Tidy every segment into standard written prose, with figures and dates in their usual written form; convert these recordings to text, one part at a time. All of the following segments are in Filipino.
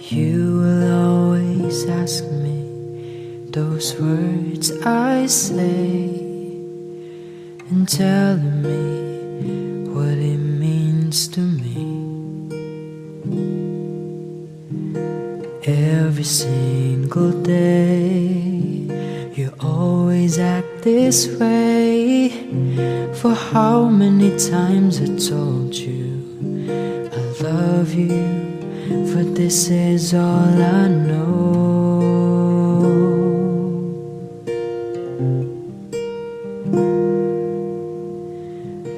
You will always ask me those words I say, and telling me what it means to me. Every single day you always act this way. For how many times I told you I love you, for this is all I know.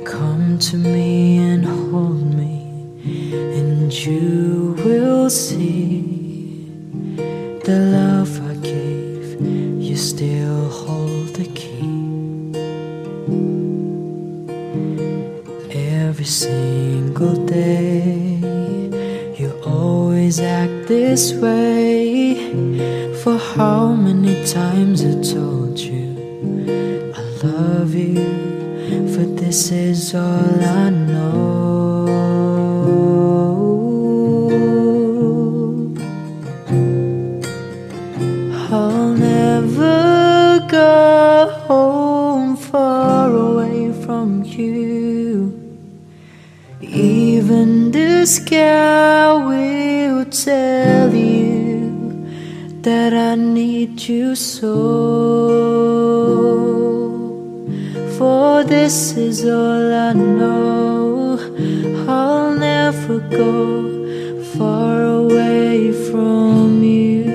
Come to me and hold me, and you will see the love I gave, you still hold the key. Every single day you always act this way. For how many times I told you I love you, for this is all I know. I'll never go home far away from you. Even the sky will tell you that I need you so. For this is all I know. I'll never go far away from you.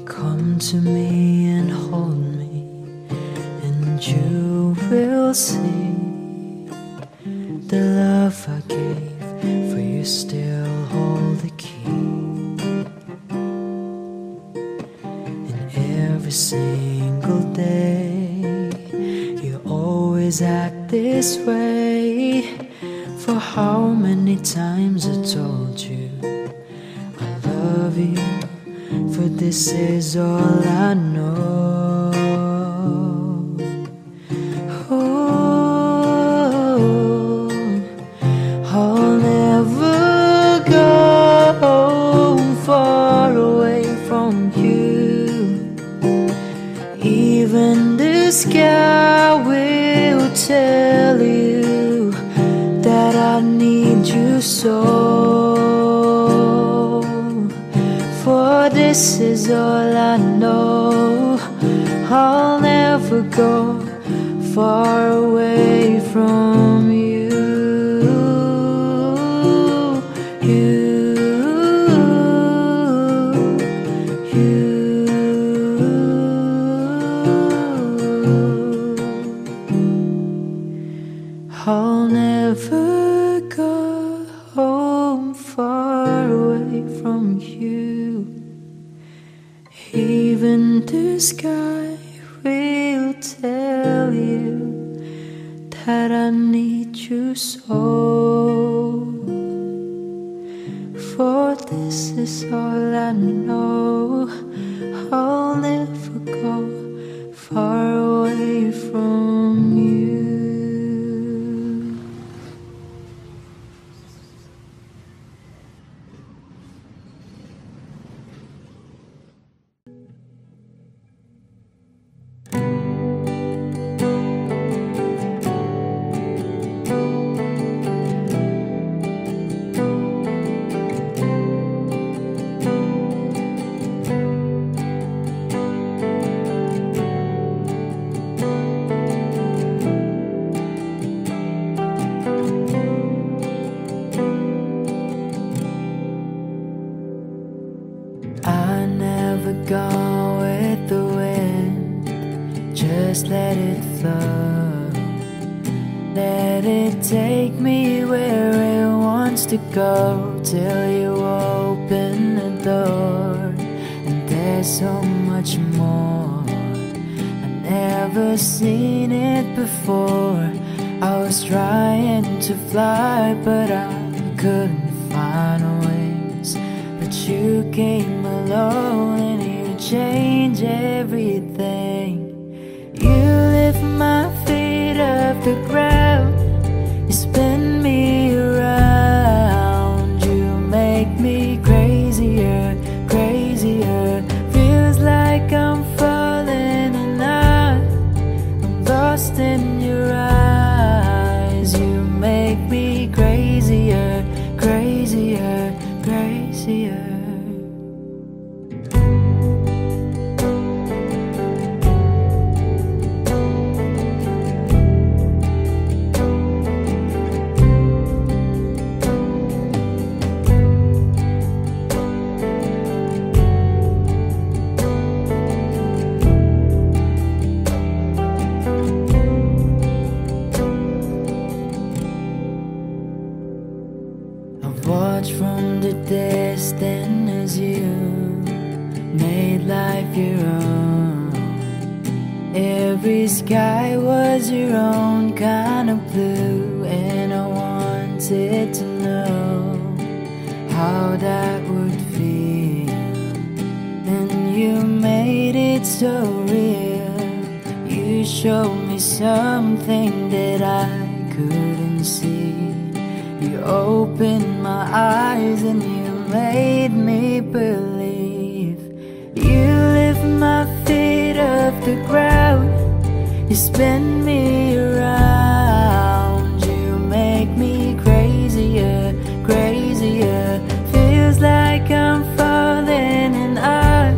Come to me and hold me, and you will see the love I gave, for you still hold the key. And every single day you always act this way. For how many times I told you I love you, for this is all I know. Oh, I'll never go far away from you. Even the sky will tell you that I need you so. For this is all I know. I'll never go far away from you. I'll never go home far away from you. Even the sky will tell you that I need you so. For this is all I know. I'll never go far away from you. Gone with the wind, just let it flow. Let it take me where it wants to go, till you open the door. And there's so much more, I've never seen it before. I was trying to fly, but I couldn't find wings. But you came along change everything. You lift my feet off the ground, you spin me around, you make me crazier, crazier. Feels like I'm falling and I'm lost in your eyes. You make me crazier, crazier, crazier. Watch from the distance as you made life your own. Every sky was your own kind of blue, and I wanted to know how that would feel. And you made it so real. You showed me something that I couldn't see. You opened my eyes and you made me believe. You lift my feet off the ground, you spin me around, you make me crazier, crazier. Feels like I'm falling and I'm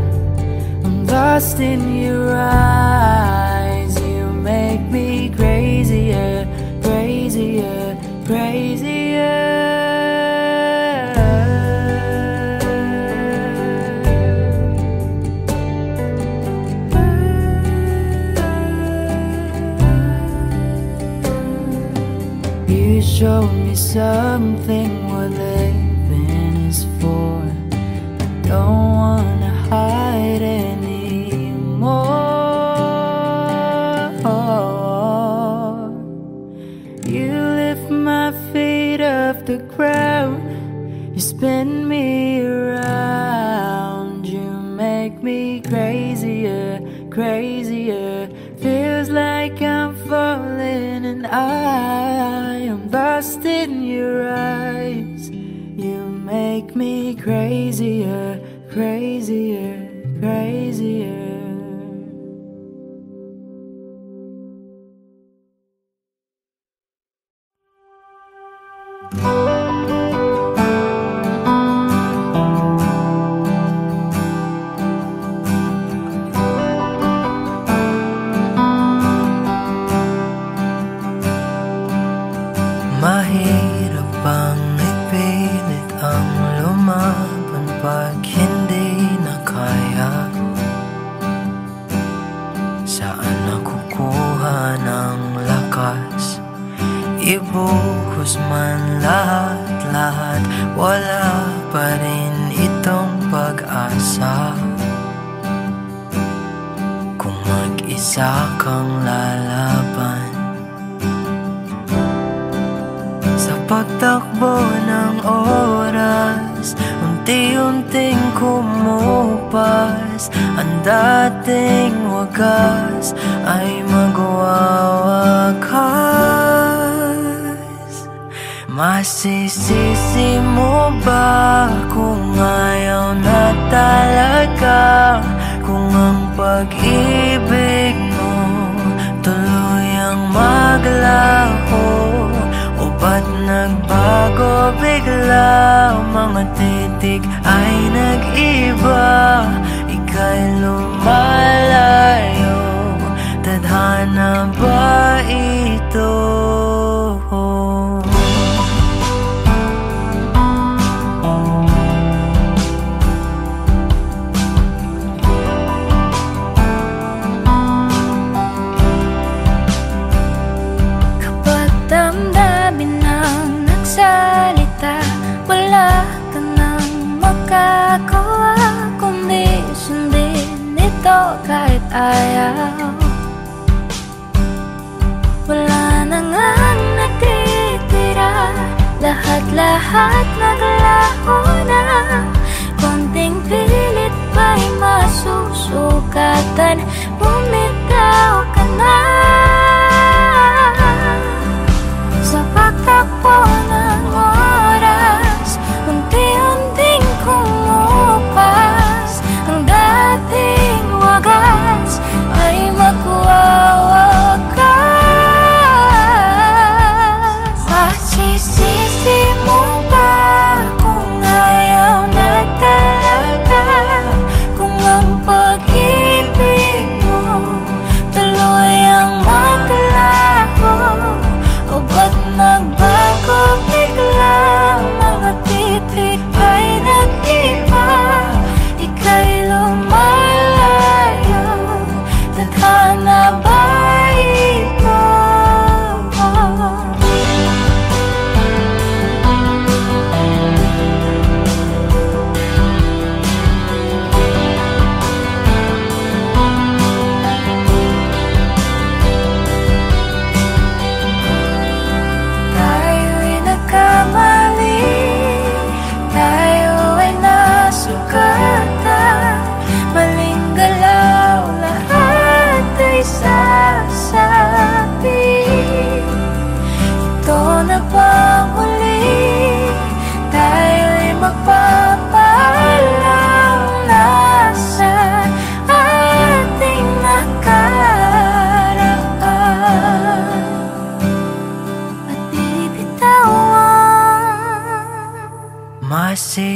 lost in your eyes. You make me crazier, crazier, crazier. You showed me something what living is for. I don't wanna hide anymore. You lift my feet off the ground, you spin me around, you make me crazier, crazier. Feels like I'm falling and I am lost in your eyes. You make me crazier, crazier, crazier. Mahirap bang ipilit ang lumaban pag hindi na kaya? Saan nakukuha ng lakas? Ibuhos man lahat-lahat, wala pa rin itong pag-asa. Kung mag-isa kang lalaban sa pagtakbo ng oras, unti-unting kumupas. Ang dating wagas ay magwawakas. Masisisi mo ba kung ayaw na talaga? Kung ang pag-ibig mo tuluyang maglaho, o ba't nagbago bigla? Mga titig ay nag-iba, ika'y lumalayo. Tadhana ba ito? Wala ka nang makagawa kundi sundin ito kahit ayaw. Wala na ngang natitira, lahat-lahat naglaho na. Konting pilit ba'y masusunod?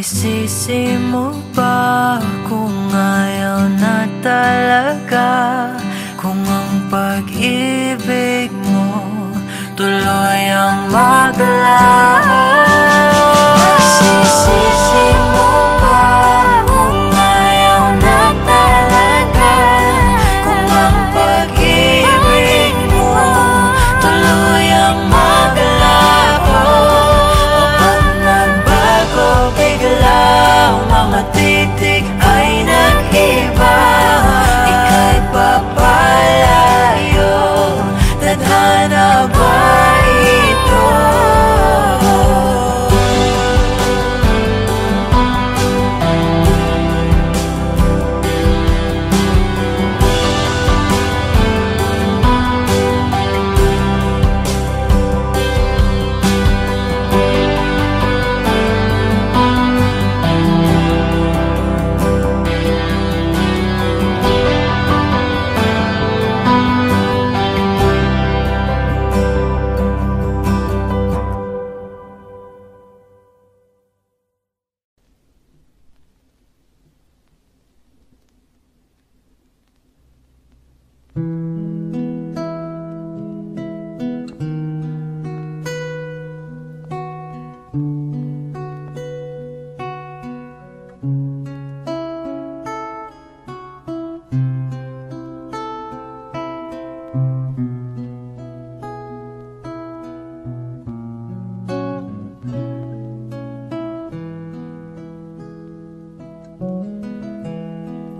Isisisi mo ba kung ayaw na talaga? Kung ang pag-ibig mo tuloy ang maglaho? Isisisi mo ba kung ayaw na talaga? Kung ang pag-ibig mo tuloy ang maglaho? O pag nagbago bigla ang mga titik ay nag-iba, ika'y papalayo, tadhana ba ito?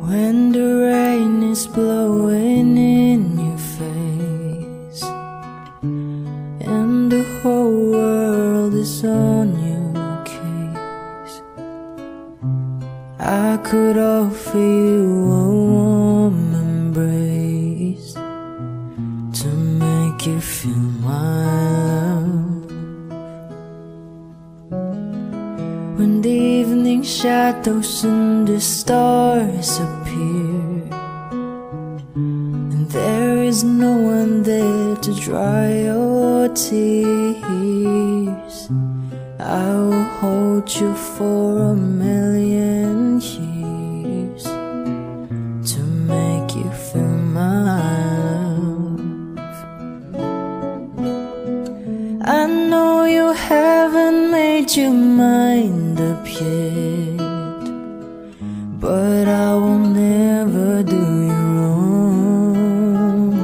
When the rain is blowing in your face and the whole world is on your case, I could offer you a warm embrace to make you feel my love. When the evening shadows and the stars appear and there is no one there to dry your tears, I will hold you for a million years to make you feel my love. I know you haven't made your mind up yet, but I will never do you wrong.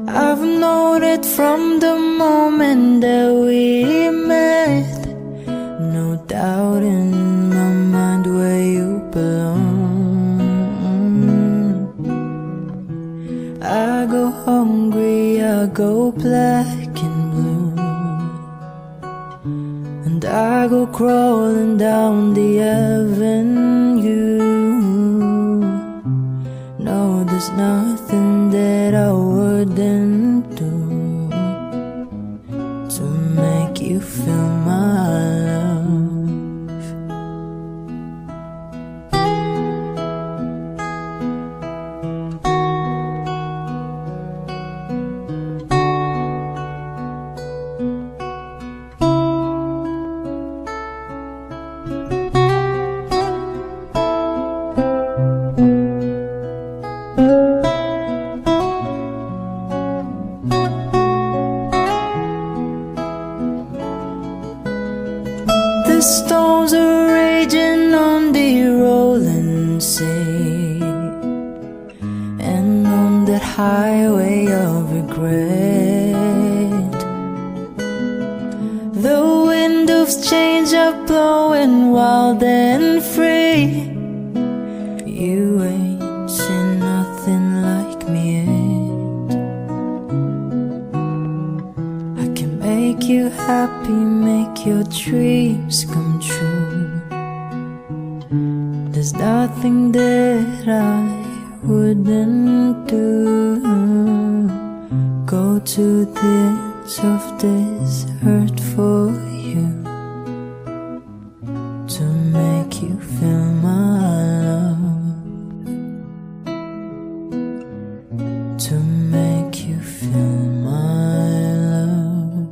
I've known it from the moment that we met, no doubt in my mind where you belong. I go hungry, I go black and blue, and I go crawling down the avenue. No, there's nothing that I wouldn't do to make you feel my love. The storms are raging on the rolling sea, and on that highway of regret, the wind of change are blowing wild and free. You ain't seen nothing like me yet. I can make you happy, make your dreams come true. There's nothing that I wouldn't do. Go to the ends of this earth for you to make you feel my love, to make you feel my love.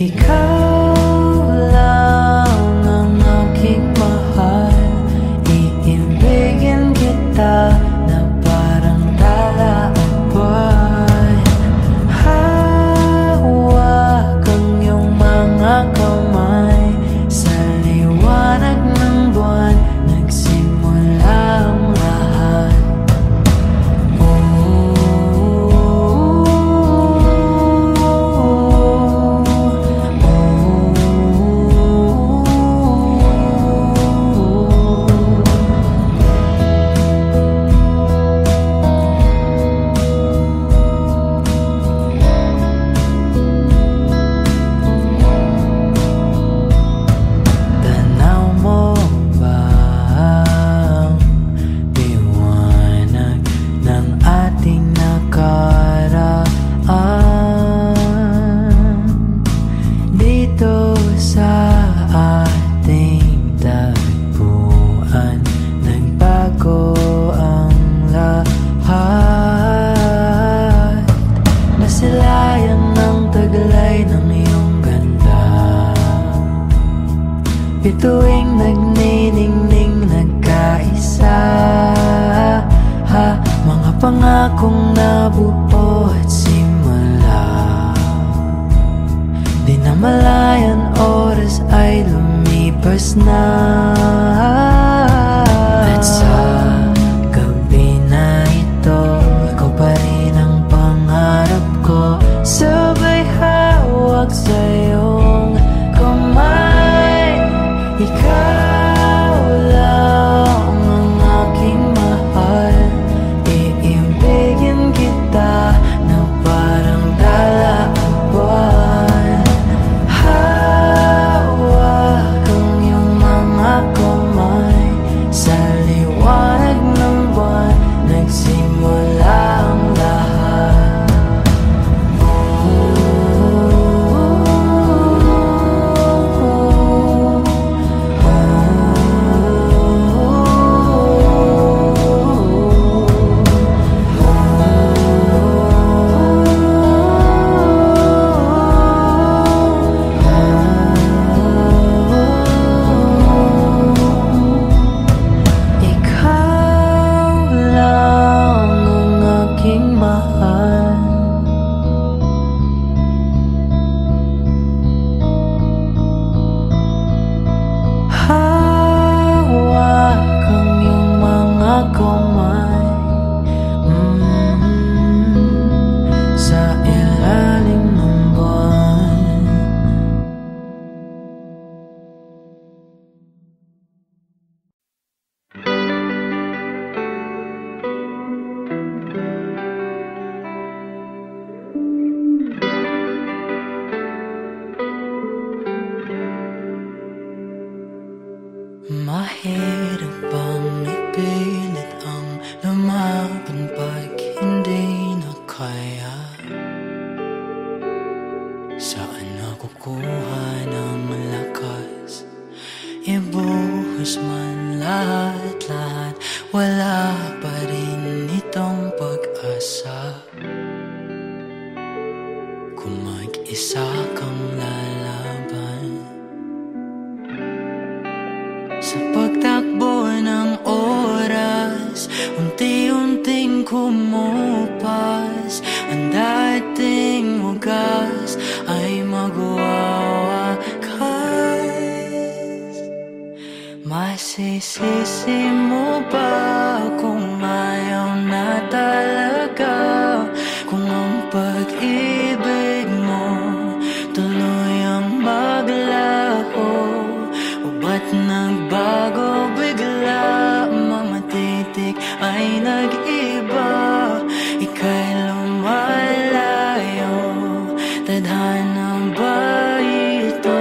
Ikaw lang ang aking mahal, iibigin kita na parang tala ang buwan. Hawak ang iyong mga kamay, sa liwanag ng buwan nagsimula ang lahat. Bituing nagniningning nagkaisa, mga pangakong nabuo at simula. Di na malayan oras ay lumipas na. At sa gabi na ito, ikaw pa rin ang pangarap ko, sabay hawak sa iyong kamay. Ikaw lang ang aking mahal, iibigin kita na parang tala ang buwan. Hawak ang iyong mga kamay, sa liwanag ng buwan nagsimula ang lahat. Mahirap bang ipilit ang lumaban pag hindi na kaya? Saan nakukuha ng lakas? Ibuhos man lahat-lahat, wala pa rin itong pag-asa. Kung mag-isa kang lalaban, sa pagtakbo ng oras, unti-unting kumupas, ang dating wagas ay magwawakas. Masisisi mo ba kung ayaw na talaga? Kung ang pag-ibig mo tuluyang maglaho, o ba't nagbago bigla? Mga titik ay nag-iba, ika'y lumalayo, tadhana ba ito?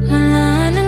Wala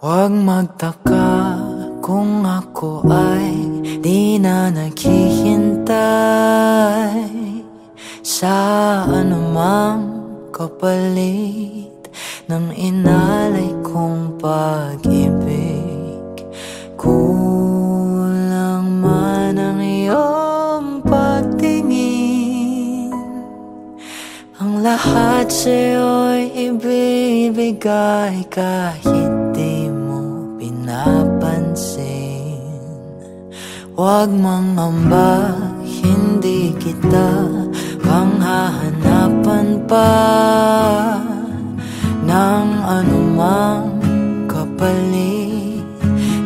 Huwag magtaka kung ako ay di na naghihintay sa anumang kapalit ng inalay kong pag-ibig. Kulang man ang iyong pagtingin, ang lahat sa'yo'y ibibigay kahit di mo pinapansin. Huwag mangamba, hindi kita panghahanapan pa ng anumang kapalit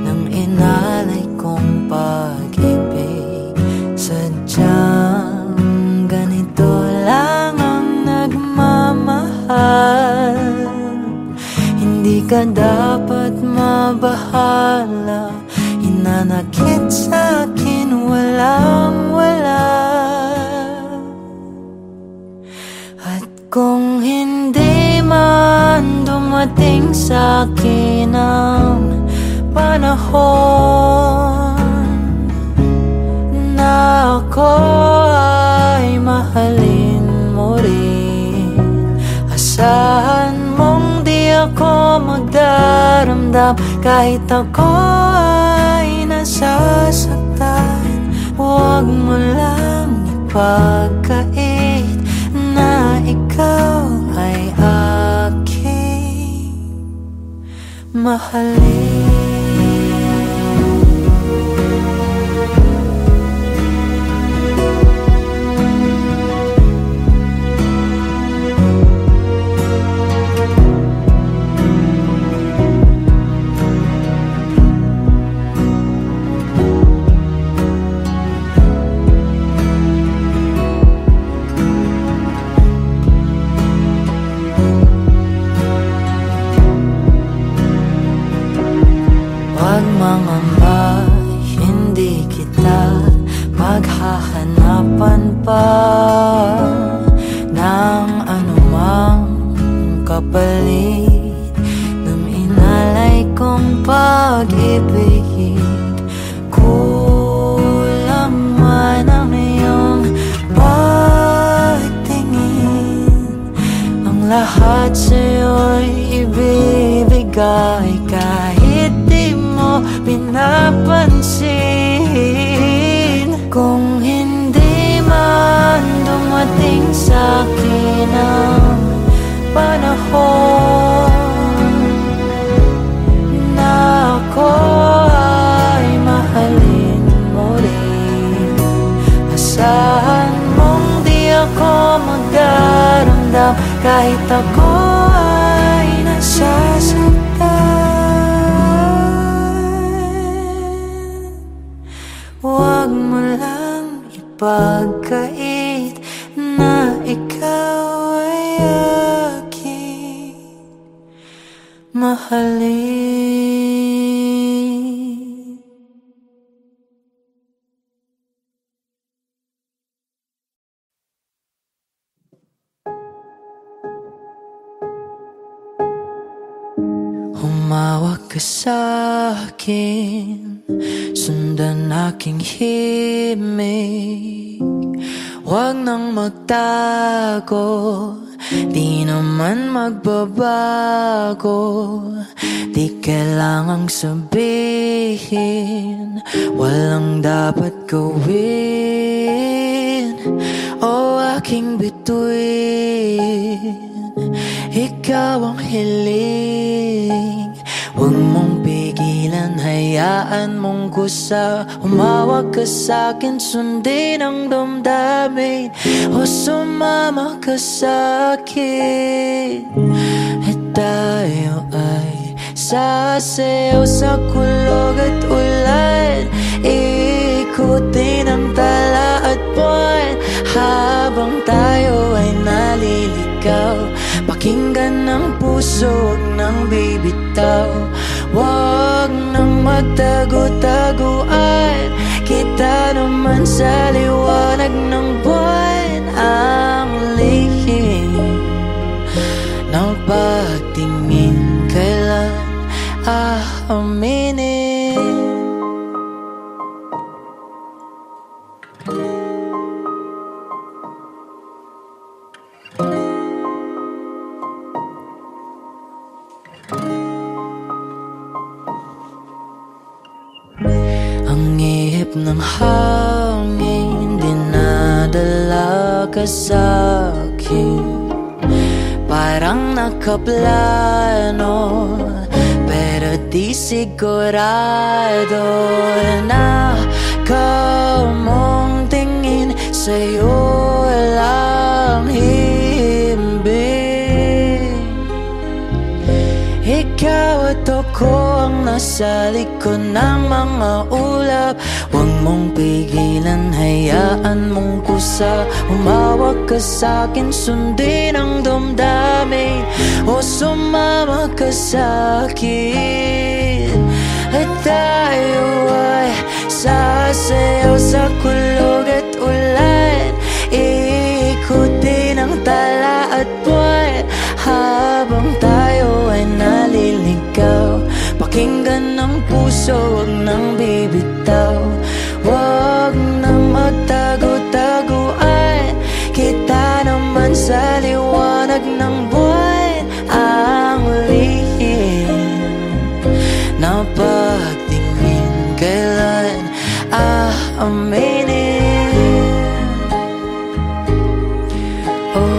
ng inalay kong pag-ibig. Sadyang ganito lang ang nagmamahal, hindi ka dapat mabahala. Hinanakit sa'kin walang-wala, at kung hindi man dumating sa'kin ang panahon na ako ay mahalin mo rin, asahan mong di ako magdaramdam kahit ako ay nasasaktan. Huwag mo lang ipagkait na ikaw ay aking mahalin. Mangamba, hindi kita maghahanapan pa ng anumang kapalit ng inalay kong pag-ibig. Kulang man ang iyong pagtingin, ang lahat sa'yo'y ibibigay kahit di mo pinapansin. Kung hindi man dumating sa'kin ang panahon na ako ay mahalin mo rin, asahan mong di ako magdaramdam kahit ako ay nasasaktan. Huwag mo lang ipagkait na ikaw ay aking mahalin. Humawak ka sa'kin, sundan aking himig. Huwag nang magtago, di naman magbabago. Di kailangang sabihin, walang dapat gawin. O aking bituin, ikaw ang hiling. Huwag mong pigilan, hayaan mong kusa. Humawak ka sa'kin, sundin ang damdamin, o sumama ka sa'kin. At tayo ay sasayaw sa kulog at ulan, ikutin ang tala at buwan habang tayo ay naliligaw. Pakinggan ng puso, huwag nang bibitaw. Huwag nang magtago-taguan, kita naman sa liwanag ng buwan. Ang lihim ng pagtingin, kailan aaminin. Ang ihip ng hangin dinadala ka sa'kin, parang nakaplano pero di sigurado na kamong tingin sa'yo lang himbing. Ikaw at ako ang nasa likod ng mga ulap. Huwag mong pigilan, hayaan mong kusa. Humawak ka sa'kin, sundin ang damdamin, o sumama ka sa'kin. At tayo ay sasayaw sa kulog at ulan, iikutin ang tala at buwan habang tayo ay naliligaw. Pakinggan ng puso, huwag nang bibitaw. Huwag nang magtago-taguan, kita naman sa liwanag ng buwan ang lihim na pagtingin kailan aaminin. Oh,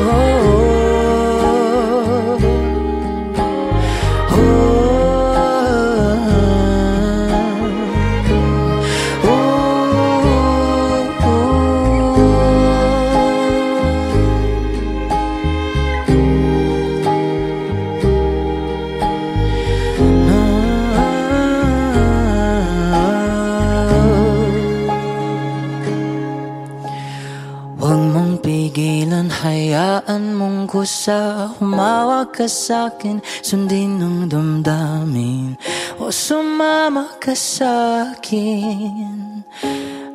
huwag mong pigilan, hayaan mong kusa. Humawak ka sa'kin, sundin ang damdamin, o sumama ka sa'kin.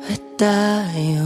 At tayo